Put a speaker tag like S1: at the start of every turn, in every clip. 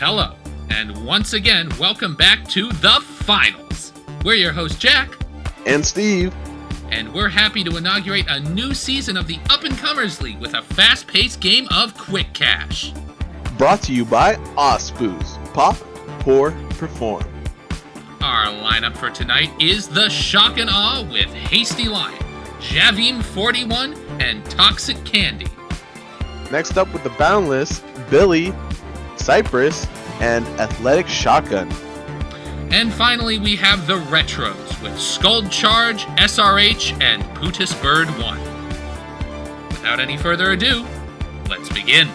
S1: Hello, and once again, welcome back to The Finals. We're your hosts, Jack.
S2: And Steve.
S1: And we're happy to inaugurate a new season of the Up-and-Comers League with a fast-paced game of Quick Cash.
S2: Brought to you by Ospoos. Pop, pour, perform.
S1: Our lineup for tonight is the Shock and Awe with Hasty Lion, Javim 41, and Toxic Candy.
S2: Next up with the Boundless, Billy, Cypris, and Athletic Shotgun.
S1: And finally, we have the Retros with Scald Charge, SRH, and Putis Bird 1. Without any further ado, let's begin.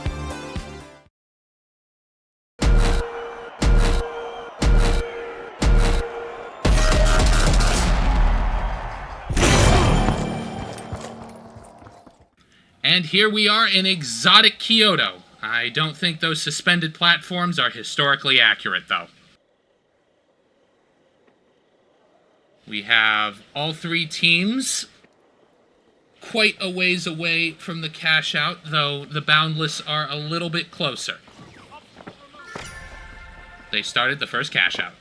S1: And here we are in exotic Kyoto. I don't think those suspended platforms are historically accurate, though. We have all three teams quite a ways away from the cash out, though the Boundless are a little bit closer. They started the first cash out.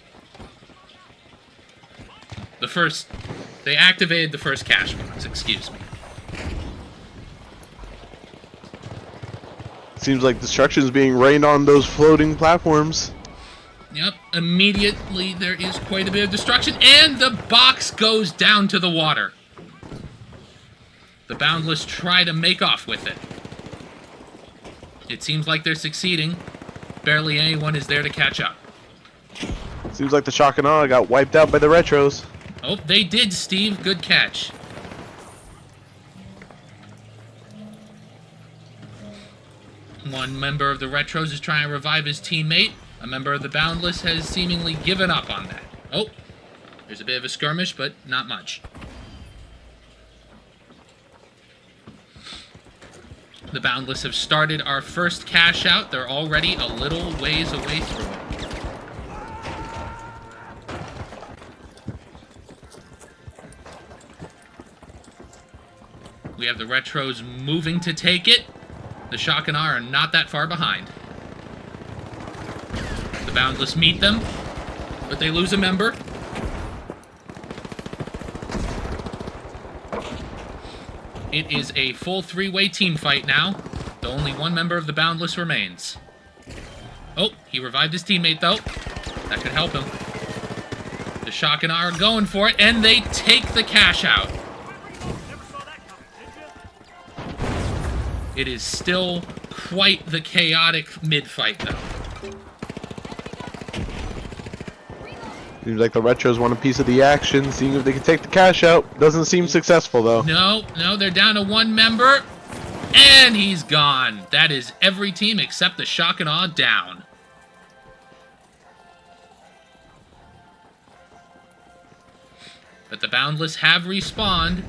S1: They activated the first cash box, excuse me.
S2: Seems like destruction is being rained on those floating platforms.
S1: Yep, immediately there is quite a bit of destruction, and the box goes down to the water. The Boundless try to make off with it. It seems like they're succeeding. Barely anyone is there to catch up.
S2: Seems like the Shock and Awe got wiped out by the Retros.
S1: Oh, they did, Steve. Good catch. One member of the Retros is trying to revive his teammate. A member of the Boundless has seemingly given up on that. Oh, there's a bit of a skirmish, but not much. The Boundless have started our first cash out. They're already a little ways away through it. We have the Retros moving to take it. The Shock and Awe are not that far behind. The Boundless meet them, but they lose a member. It is a full three-way team fight now, though only one member of the Boundless remains. Oh, he revived his teammate, though. That could help him. The Shock and Awe are going for it, and they take the cash out. It is still quite the chaotic mid-fight, though.
S2: Seems like the Retros want a piece of the action, seeing if they can take the cash out. Doesn't seem successful, though.
S1: No, they're down to one member, and he's gone. That is every team except the Shock and Awe down. But the Boundless have respawned.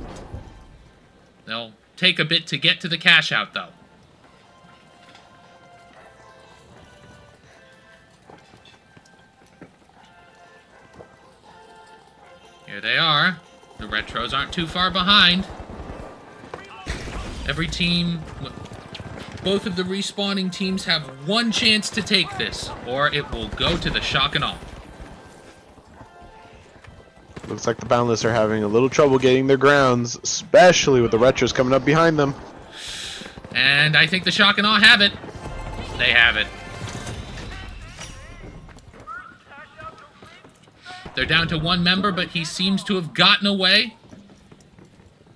S1: They'll take a bit to get to the cash out, though. Here they are. The Retros aren't too far behind. Every team, both of the respawning teams have one chance to take this, or it will go to the Shock and Awe.
S2: Looks like the Boundless are having a little trouble getting their grounds, especially with the Retros coming up behind them.
S1: And I think the Shock and Awe have it. They have it. They're down to one member, but he seems to have gotten away.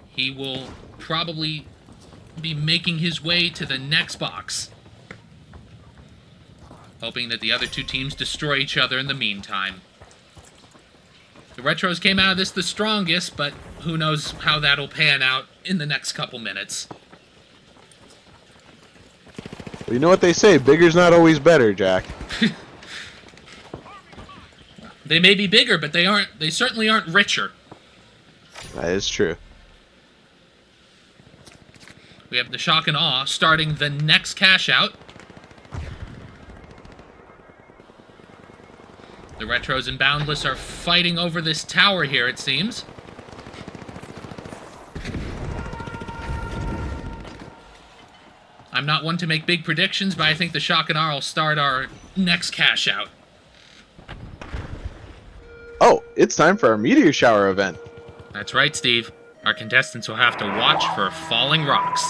S1: He will probably be making his way to the next box, hoping that the other two teams destroy each other in the meantime. The Retros came out of this the strongest, but who knows how that'll pan out in the next couple minutes.
S2: Well, you know what they say, bigger's not always better, Jack.
S1: They may be bigger, but they certainly aren't richer.
S2: That is true.
S1: We have the Shock and Awe starting the next cash out. The Retros and Boundless are fighting over this tower here, it seems. I'm not one to make big predictions, but I think the Shock and Awe will start our next cash out.
S2: Oh, it's time for our meteor shower event.
S1: That's right, Steve. Our contestants will have to watch for falling rocks.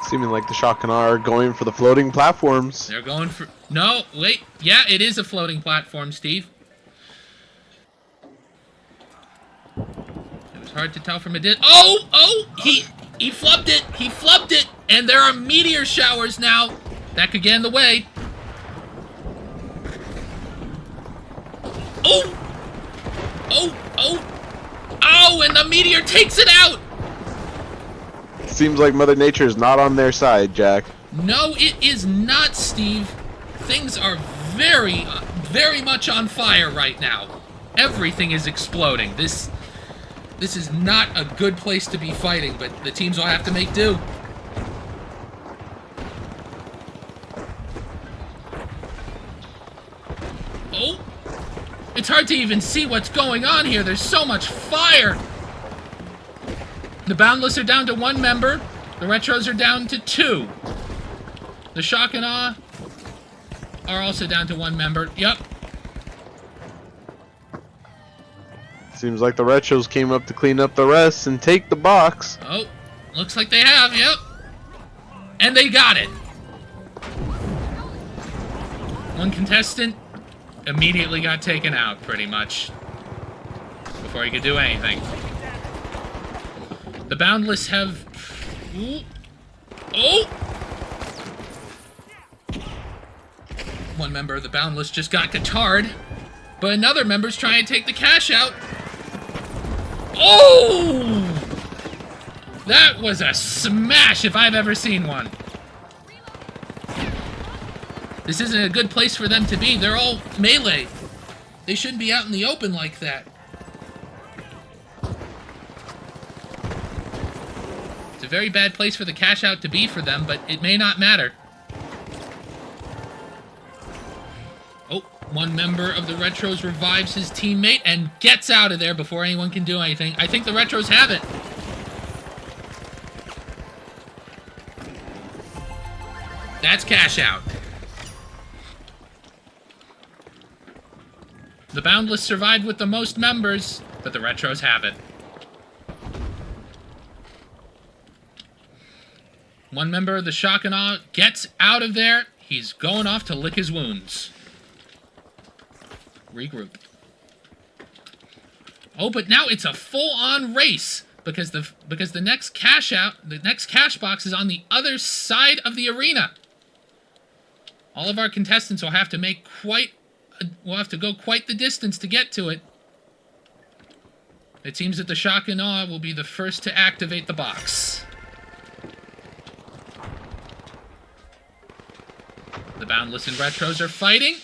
S2: Seeming like the Shock and Awe are going for the floating platforms.
S1: They're going for... No, wait. Yeah, it is a floating platform, Steve. It was hard to tell from a distance. Oh! He flubbed it! He flubbed it! And there are meteor showers now. That could get in the way. Oh! Oh, and the meteor takes it out!
S2: Seems like Mother Nature is not on their side, Jack.
S1: No, it is not, Steve. Things are very, very much on fire right now. Everything is exploding. This is not a good place to be fighting, but the teams will have to make do. Oh! It's hard to even see what's going on here. There's so much fire. The Boundless are down to 1 member. The Retros are down to 2. The Shock and Awe are also down to 1 member. Yep.
S2: Seems like the Retros came up to clean up the rest and take the box.
S1: Oh, looks like they have, yep. And they got it. 1 contestant immediately got taken out, pretty much, before he could do anything. The Boundless have... Ooh. Oh! 1 member of the Boundless just got guitarred, but another member's trying to take the cash out. Oh! That was a smash if I've ever seen one. This isn't a good place for them to be. They're all melee. They shouldn't be out in the open like that. It's a very bad place for the cash out to be for them, but it may not matter. Oh, 1 member of the Retros revives his teammate and gets out of there before anyone can do anything. I think the Retros have it. That's cash out. The Boundless survived with the most members, but the Retros have it. 1 member of the Shock and Awe gets out of there. He's going off to lick his wounds. Regroup. Oh, but now it's a full-on race because the next cash box is on the other side of the arena. All of our contestants will have to go quite the distance to get to it. It seems that the Shock and Awe will be the first to activate the box. The Boundless and Retros are fighting.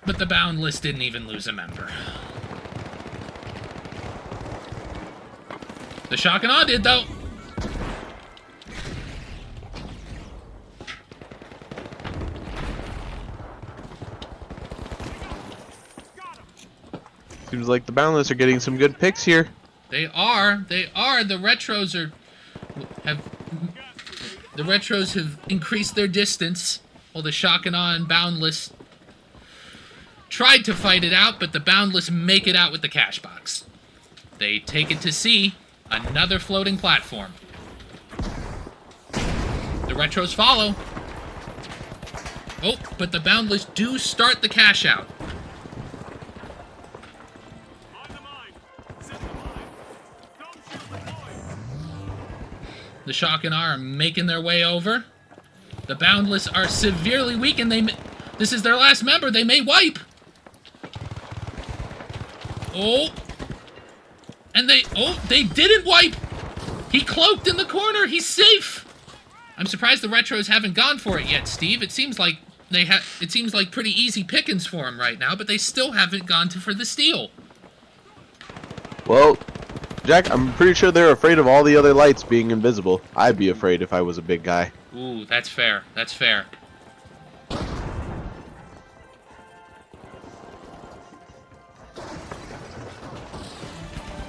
S1: But the Boundless didn't even lose a member. The Shock and Awe did, though.
S2: Seems like the Boundless are getting some good picks here.
S1: They are. The Retros have increased their distance, while the Shock and Awe and Boundless tried to fight it out, but the Boundless make it out with the cash box. They take it to sea, another floating platform. The Retros follow. Oh, but the Boundless do start the cash out. The Shock and Awe are making their way over. The Boundless are severely weakened. This is their last member. They may wipe. Oh. And they didn't wipe. He cloaked in the corner. He's safe. I'm surprised the Retros haven't gone for it yet, Steve. It seems like pretty easy pickings for him right now, but they still haven't gone for the steal.
S2: Well, Jack, I'm pretty sure they're afraid of all the other lights being invisible. I'd be afraid if I was a big guy.
S1: Ooh, that's fair. That's fair.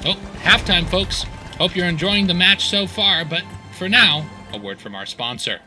S1: Oh, halftime, folks. Hope you're enjoying the match so far, but for now, a word from our sponsor.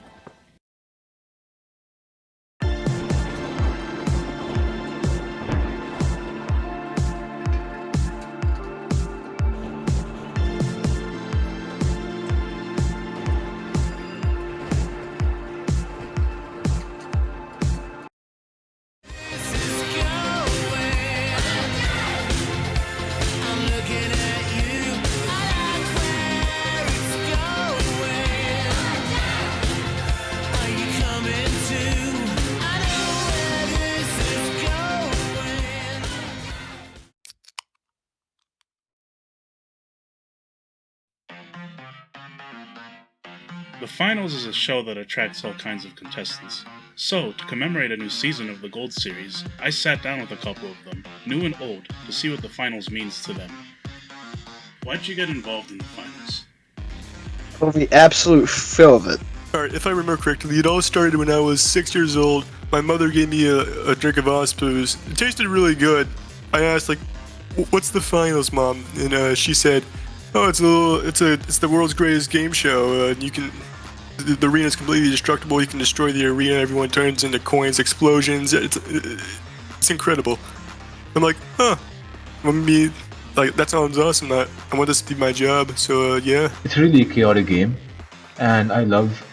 S3: The finals is a show that attracts all kinds of contestants. So, to commemorate a new season of the Gold Series, I sat down with a couple of them, new and old, to see what the finals means to them. Why'd you get involved in the finals?
S4: Well, the absolute fill of it.
S5: Alright, if I remember correctly, it all started when I was 6 years old. My mother gave me a drink of Ospuz. It tasted really good. I asked, like, what's the finals, Mom? And she said, oh, it's the world's greatest game show. The arena is completely destructible. You can destroy the arena. Everyone turns into coins, explosions. It's incredible. I'm like, huh. That sounds awesome. I want this to be my job. So yeah.
S6: It's really a chaotic game, and I love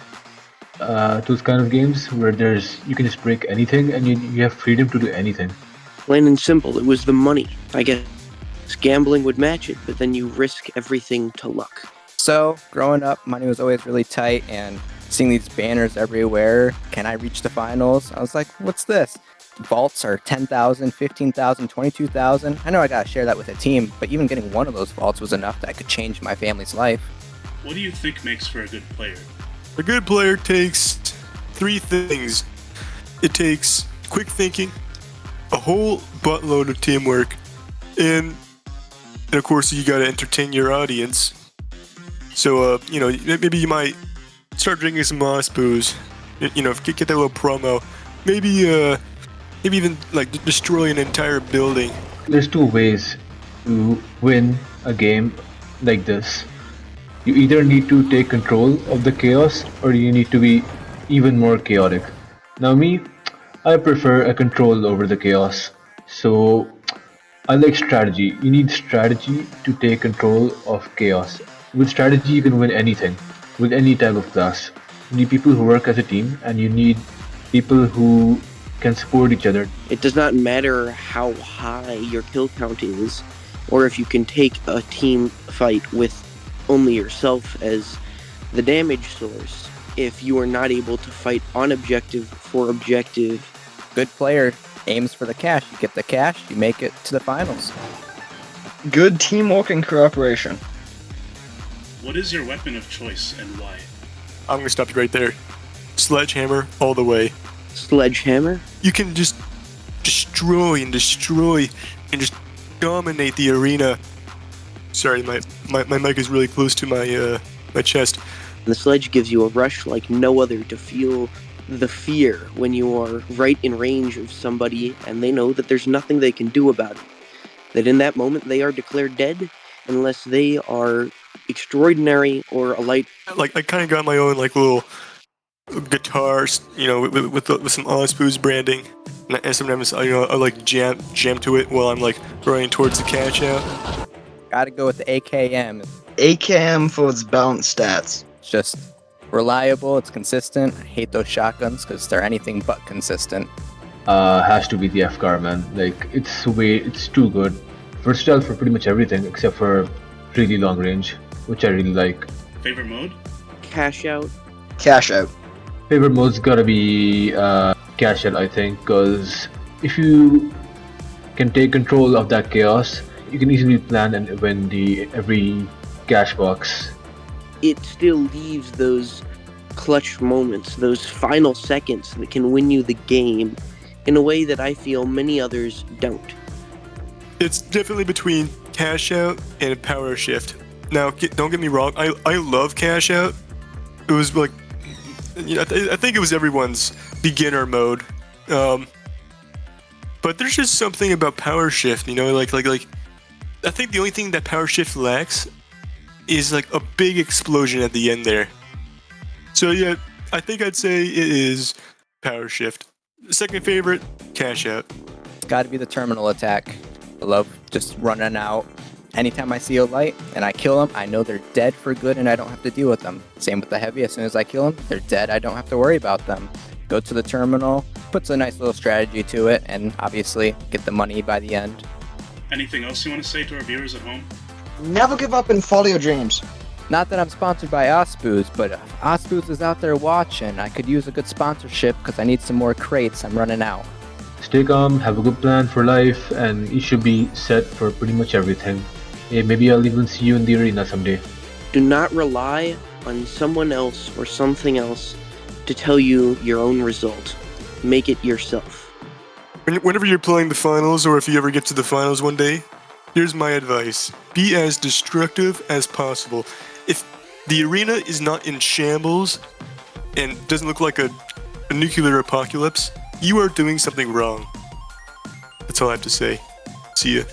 S6: those kind of games where you can just break anything and you have freedom to do anything.
S7: Plain and simple, it was the money. I guess gambling would match it, but then you risk everything to luck.
S8: So, growing up, money was always really tight, and seeing these banners everywhere, can I reach the finals? I was like, what's this? Vaults are 10,000, 15,000, 22,000. I know I gotta share that with a team, but even getting one of those vaults was enough that I could change my family's life.
S3: What do you think makes for a good player?
S5: A good player takes 3 things. It takes quick thinking, a whole buttload of teamwork, and of course you gotta entertain your audience. So, maybe you might start drinking some Moss booze, get that little promo. Maybe even, destroy an entire building.
S6: There's 2 ways to win a game like this. You either need to take control of the chaos, or you need to be even more chaotic. Now me, I prefer a control over the chaos. So, I like strategy. You need strategy to take control of chaos. With strategy, you can win anything, with any type of class. You need people who work as a team, and you need people who can support each other.
S7: It does not matter how high your kill count is, or if you can take a team fight with only yourself as the damage source, if you are not able to fight on objective for objective.
S8: Good player aims for the cash. You get the cash, you make it to the finals.
S4: Good teamwork and cooperation.
S3: What is your weapon of choice and why?
S5: I'm gonna stop you right there. Sledgehammer all the way.
S7: Sledgehammer?
S5: You can just destroy and just dominate the arena. Sorry, my mic is really close to my chest.
S7: The sledge gives you a rush like no other to feel the fear when you are right in range of somebody and they know that there's nothing they can do about it. That in that moment they are declared dead unless they are extraordinary or a light.
S5: I kind of got my own little guitars, with some Ospuz branding, and sometimes I jam to it while I'm running towards the cash out.
S8: Gotta go with the AKM.
S4: AKM for its balanced stats.
S8: It's just reliable, it's consistent. I hate those shotguns because they're anything but consistent.
S6: Has to be the FCAR, man. It's too good. Versatile for pretty much everything except for really long range, which I really like.
S3: Favorite mode?
S7: Cash out.
S4: Cash out.
S6: Favorite mode's gotta be cash out, I think, because if you can take control of that chaos, you can easily plan and win every cash box.
S7: It still leaves those clutch moments, those final seconds that can win you the game in a way that I feel many others don't.
S5: It's definitely between cash out and power shift. Now, don't get me wrong, I love cash out. It was I think it was everyone's beginner mode. But there's just something about power shift, I think the only thing that power shift lacks is a big explosion at the end there. So yeah, I think I'd say it is power shift. Second favorite, cash out.
S8: It's gotta be the terminal attack. I love just running out. Anytime I see a light and I kill them, I know they're dead for good and I don't have to deal with them. Same with the heavy, as soon as I kill them, they're dead, I don't have to worry about them. Go to the terminal, puts a nice little strategy to it, and obviously get the money by the end.
S3: Anything else you want to say to our viewers at home?
S4: Never give up and follow your dreams.
S8: Not that I'm sponsored by Ospuz, but if Ospuz is out there watching, I could use a good sponsorship because I need some more crates, I'm running out.
S6: Stay calm, have a good plan for life, and you should be set for pretty much everything. Hey, maybe I'll even see you in the arena someday.
S7: Do not rely on someone else or something else to tell you your own result. Make it yourself.
S5: Whenever you're playing the finals, or if you ever get to the finals one day, here's my advice. Be as destructive as possible. If the arena is not in shambles and doesn't look like a nuclear apocalypse, you are doing something wrong. That's all I have to say. See ya.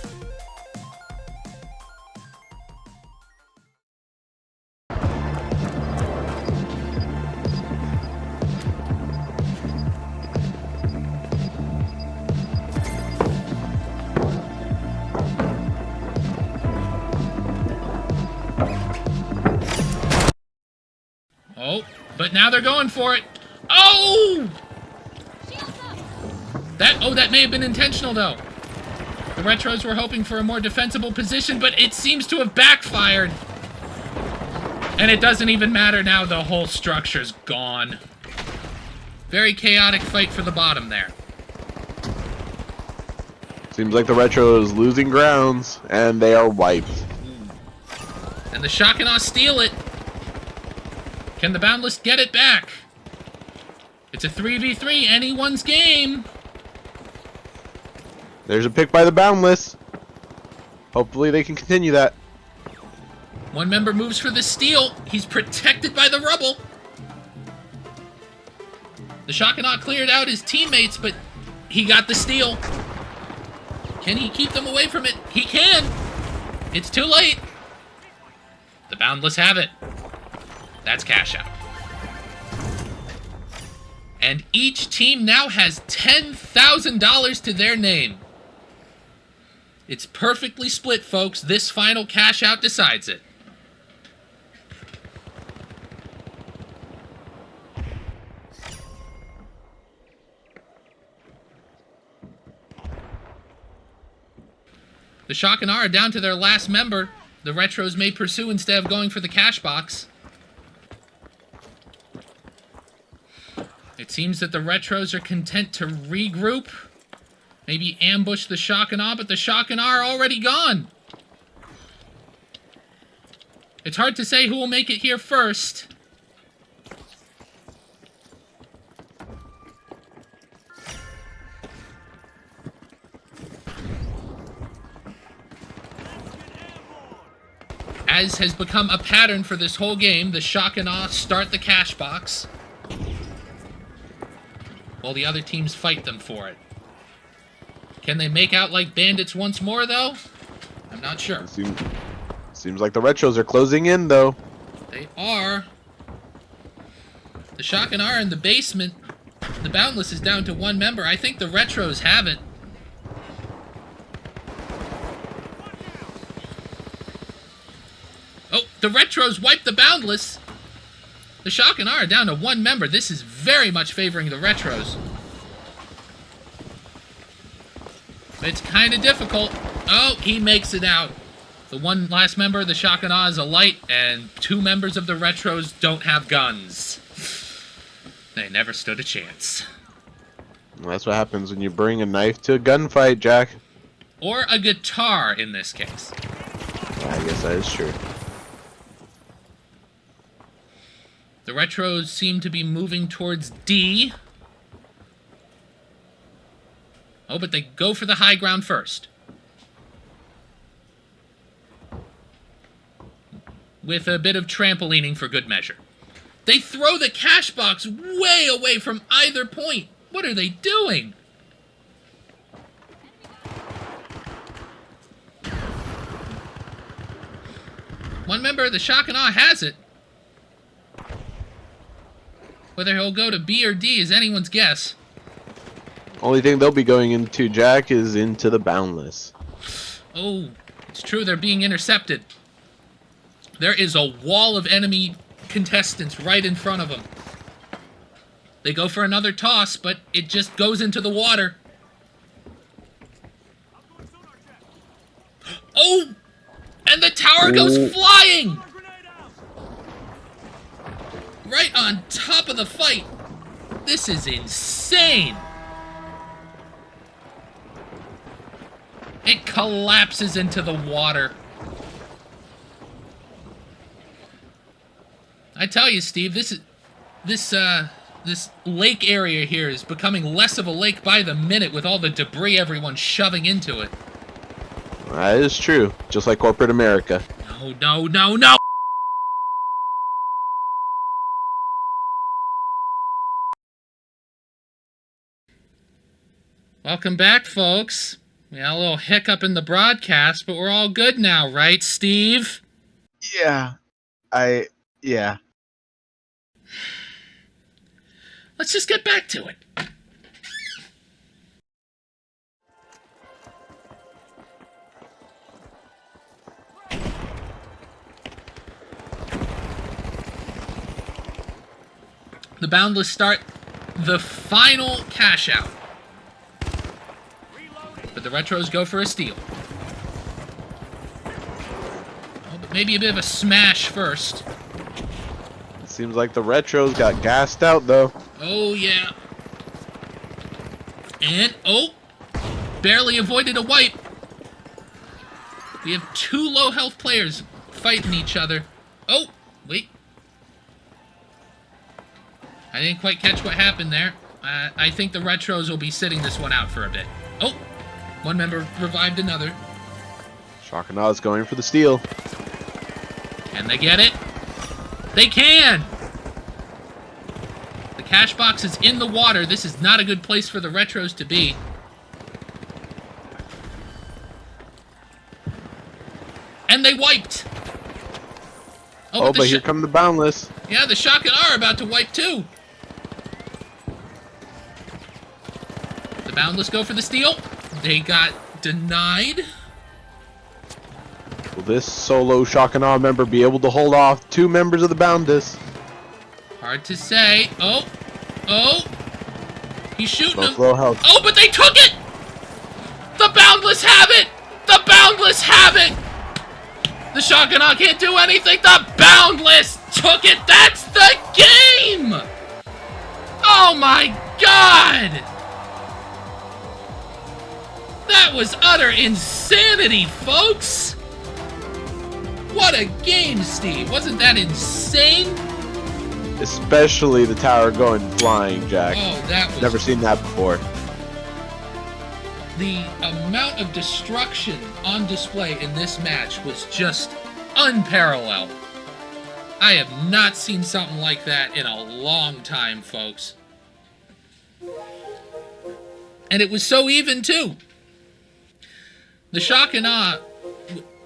S1: Oh, but now they're going for it. Oh! That may have been intentional, though. The Retros were hoping for a more defensible position, but it seems to have backfired. And it doesn't even matter now. The whole structure's gone. Very chaotic fight for the bottom there.
S2: Seems like the Retros losing grounds, and they are wiped.
S1: And the Shock and Awe steal it. Can the Boundless get it back? It's a 3v3, anyone's game.
S2: There's a pick by the Boundless. Hopefully they can continue that.
S1: One member moves for the steal. He's protected by the rubble. The Shock and Awe cleared out his teammates, but he got the steal. Can he keep them away from it? He can. It's too late. The Boundless have it. That's cash out. And each team now has $10,000 to their name. It's perfectly split, folks. This final cash out decides it. The Shock and Awe are down to their last member. The Retros may pursue instead of going for the cash box. It seems that the Retros are content to regroup. Maybe ambush the Shock and Awe, but the Shock and Awe are already gone. It's hard to say who will make it here first. As has become a pattern for this whole game, the Shock and Awe start the cash box, while the other teams fight them for it. Can they make out like bandits once more, though? I'm not sure.
S2: Seems like the Retros are closing in, though.
S1: They are. The Shock and Awe are in the basement. The Boundless is down to one member. I think the Retros have it. Oh, the Retros wiped the Boundless. The Shock and Awe are down to one member. This is very much favoring the Retros. It's kind of difficult. Oh, he makes it out. The one last member of the Shock and Awe is a light, and two members of the Retros don't have guns. They never stood a chance.
S2: Well, that's what happens when you bring a knife to a gunfight, Jack.
S1: Or a guitar, in this case.
S2: Yeah, I guess that is true.
S1: The Retros seem to be moving towards D. Oh, but they go for the high ground first. With a bit of trampolining for good measure. They throw the cash box way away from either point. What are they doing? One member of the Shock and Awe has it. Whether he'll go to B or D is anyone's guess.
S2: Only thing they'll be going into, Jack, is into the Boundless.
S1: Oh, it's true, they're being intercepted. There is a wall of enemy contestants right in front of them. They go for another toss, but it just goes into the water. Oh! And the tower goes flying! Right on top of the fight. This is insane. It collapses into the water. I tell you, Steve, this lake area here is becoming less of a lake by the minute with all the debris everyone's shoving into it.
S2: That is true. Just like corporate America.
S1: No, no, no, no! Welcome back, folks. We had a little hiccup in the broadcast, but we're all good now, right, Steve?
S2: Yeah. Yeah.
S1: Let's just get back to it. The Boundless start the final cash out. But the Retros go for a steal. Oh, but maybe a bit of a smash first.
S2: It seems like the Retros got gassed out, though.
S1: Oh, yeah. And, oh, barely avoided a wipe. We have two low health players fighting each other. Oh, wait. I didn't quite catch what happened there. I think the Retros will be sitting this one out for a bit. Oh, one member revived another.
S2: Shock and Awe is going for the steal.
S1: Can they get it? They can! The cash box is in the water. This is not a good place for the Retros to be. And they wiped!
S2: Oh, but here come the Boundless.
S1: Yeah, the Shock and Awe are about to wipe too. The Boundless go for the steal. They got denied.
S2: Will this solo Shock and Awe member be able to hold off two members of the Boundless?
S1: Hard to say. Oh. Oh. He's shooting
S2: Both
S1: them.
S2: low health.
S1: Oh, but they took it! The Boundless have it! The Boundless have it! The Shock and Awe can't do anything. The Boundless took it. That's the game! Oh my god! That was utter insanity, folks! What a game, Steve. Wasn't that insane?
S2: Especially the tower going flying, Jack.
S1: Oh, that was...
S2: Never seen that before.
S1: The amount of destruction on display in this match was just unparalleled. I have not seen something like that in a long time, folks. And it was so even, too. The Shock and Awe,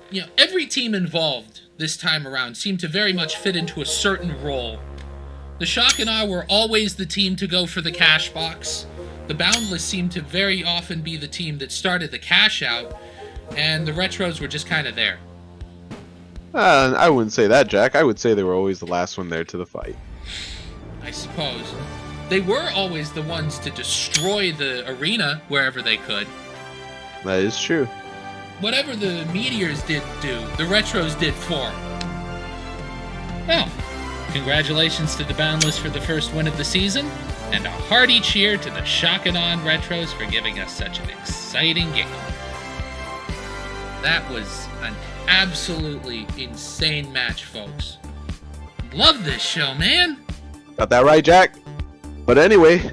S1: you know, every team involved this time around seemed to very much fit into a certain role. The Shock and Awe were always the team to go for the cash box. The Boundless seemed to very often be the team that started the cash out, and the Retros were just kind of there.
S2: I wouldn't say that, Jack. I would say they were always the last one there to the fight.
S1: I suppose. They were always the ones to destroy the arena wherever they could.
S2: That is true.
S1: Whatever the Meteors did do, the Retros did for. Well, congratulations to the Boundless for the first win of the season, and a hearty cheer to the Shock and Awe Retros for giving us such an exciting game. That was an absolutely insane match, folks. Love this show, man!
S2: Got that right, Jack? But anyway,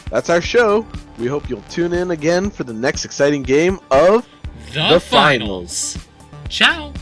S2: that's our show. We hope you'll tune in again for the next exciting game of
S1: The Finals. Ciao!